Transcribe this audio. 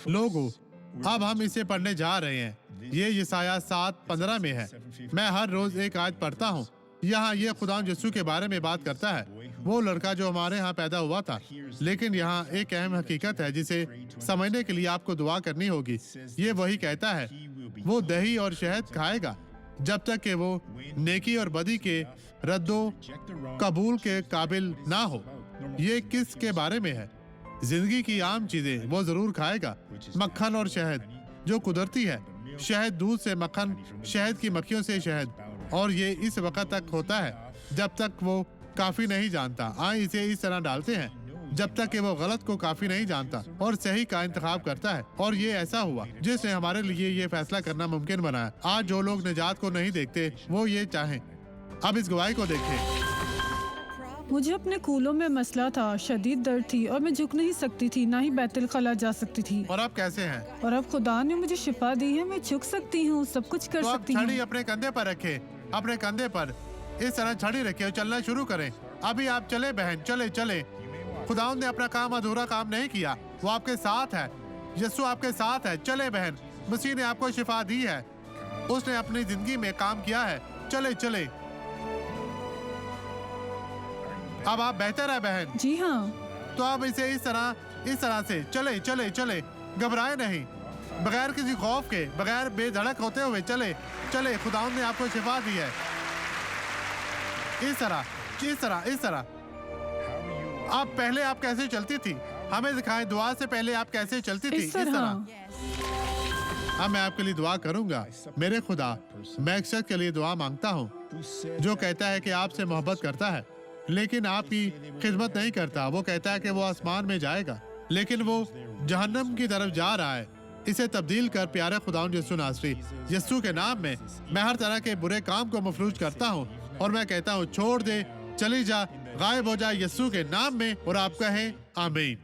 लोगों, अब हम इसे पढ़ने जा रहे हैं। ये यशायाह 7:15 में है। मैं हर रोज एक आयत पढ़ता हूँ। यहाँ ये खुदा यीशु के बारे में बात करता है, वो लड़का जो हमारे यहाँ पैदा हुआ था। लेकिन यहाँ एक अहम हकीकत है जिसे समझने के लिए आपको दुआ करनी होगी। ये वही कहता है, वो दही और शहद खाएगा जब तक कि वो नेकी और बदी के रद्दो कबूल के काबिल ना हो। ये किस के बारे में है? जिंदगी की आम चीजें वो जरूर खाएगा। मक्खन और शहद जो कुदरती है, शहद दूध से मक्खन, शहद की मक्खियों से शहद, और ये इस वक्त तक होता है जब तक वो काफी नहीं जानता। आए इसे इस तरह डालते हैं जब तक कि वो गलत को काफी नहीं जानता और सही का इंतखाब करता है। और ये ऐसा हुआ जिसने हमारे लिए ये फैसला करना मुमकिन बनाया। आज जो लोग निजात को नहीं देखते वो ये चाहें। अब इस गवाही को देखें। मुझे अपने कूलों में मसला था, शदीद दर्द थी और मैं झुक नहीं सकती थी, ना ही बैतुल खला जा सकती थी। और अब कैसे हैं? और अब खुदा ने मुझे शिफा दी है, मैं झुक सकती हूँ, सब कुछ कर तो सकती छड़ी हूँ। अपने कंधे पर रखे, अपने कंधे पर इस तरह छड़ी रखे और चलना शुरू करें। अभी आप चले बहन, चले चले। खुदावंद ने अपना काम अधूरा काम नहीं किया, वो आपके साथ है। यीशु आपके साथ है। चले बहन, मसीह ने आपको शिफा दी है, उसने अपनी जिंदगी में काम किया है। चले चले। अब आप बेहतर है बहन। जी हाँ। तो अब इसे इस तरह से चले चले चले, घबराए नहीं, बगैर किसी खौफ के, बगैर बेधड़क होते हुए चले चले। खुदावंद ने आपको शिफा दी है। इस तरह इस तरह इस तरह। अब पहले आप कैसे चलती थी? हमें दिखाएं, दुआ से पहले आप कैसे चलती थी? इस तरह। अब मैं आपके लिए दुआ करूंगा। मेरे खुदा, मैं एक शख्स के लिए दुआ मांगता हूँ जो कहता है कि आपसे मोहब्बत करता है लेकिन आपकी खिदमत नहीं करता। वो कहता है कि वो आसमान में जाएगा लेकिन वो जहन्नम की तरफ जा रहा है। इसे तब्दील कर प्यारे खुदावंद यीशु नासरी, यीशु के नाम में मैं हर तरह के बुरे काम को मफलूज करता हूँ और मैं कहता हूँ छोड़ दे, चली जा, गायब हो जा यीशु के नाम में। और आप कहें आमीन।